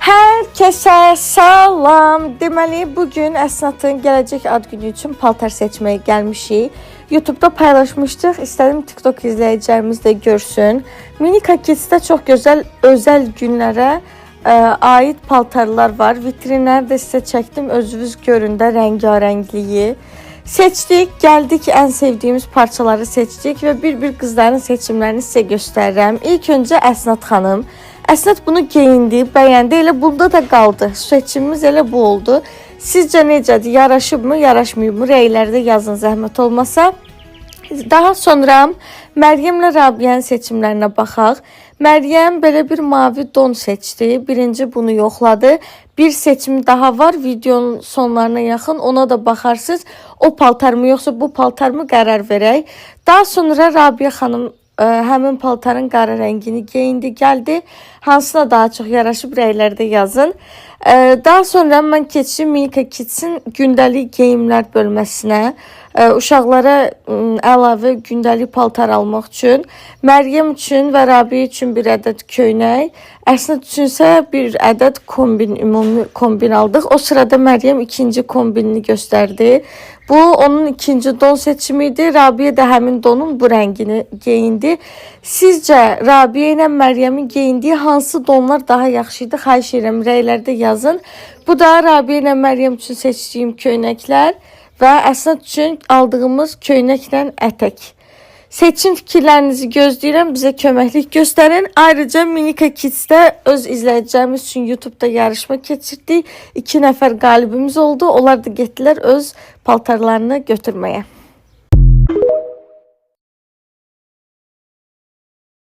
Herkese salam. Deməli, bugün Əsnatın gələcək ad günü üçün paltar seçməyə gəlmişik. YouTube'da paylaşmışdıq. İstədim TikTok izləyicilərimiz də görsün. Minika Kids'də çox gözəl özəl günlərə aid paltarlar var. Vitrinləri də sizə çəkdim. Özünüz görün də rəngarəngliyi. Seçdik, gəldik, ən sevdiyimiz parçaları seçdik və bir-bir qızların seçimlərini sizə göstərirəm. İlk öncə Əsnat xanım. Əsnat bunu geyindi, bəyəndi, elə bunda da qaldı. Seçimimiz elə bu oldu. Sizcə necədir? Yaraşıbmı, yaraşmayıbmı? Rəylərdə yazın, zəhmət olmasa. Daha sonra Məryəmlə Rabiənin seçimlərinə baxaq. Məryəm belə bir mavi don seçdi. Birinci bunu yoxladı. Bir seçim daha var. Videonun sonlarına yaxın ona da baxarsınız. O paltar mı yoxsa bu paltar mı qərar verək. Daha sonra Rabiə xanım həmin paltarın qara rəngini geyindi, gəldi. Hansına daha çox yaraşıb rəylərdə yazın. Daha sonra mən keçdim Minika Kids'in gündəlik geyimlər bölməsinə. Uşaqlara əlavə gündəlik paltar almaq üçün. Məryəm üçün və Rabiə üçün bir ədəd köynək. Əsnat üçünsə bir ədəd kombin, ümumi kombin aldıq. O sırada Məryəm ikinci kombinini göstərdi. Bu onun ikinci don seçimi idi. Rabiə də həmin donun bu rəngini geyindi. Sizcə Rabiə ilə Məryəmin geyindiyi hansı donlar daha yaxşı idi? Xahiş edirəm rəylərdə yazın. Bu da Rabiə ilə Məryəm üçün seçdiyim köynəklər və Əsnat üçün aldığımız köynəklə ətək. Seçim fikirlərinizi gözləyirəm, bizə köməklik göstərin. Ayrıca Minika Kids'də öz izləyicilərimiz üçün YouTube'da yarışma keçirdik. 2 nəfər qalibimiz oldu. Onlar da getdilər öz paltarlarını götürməyə.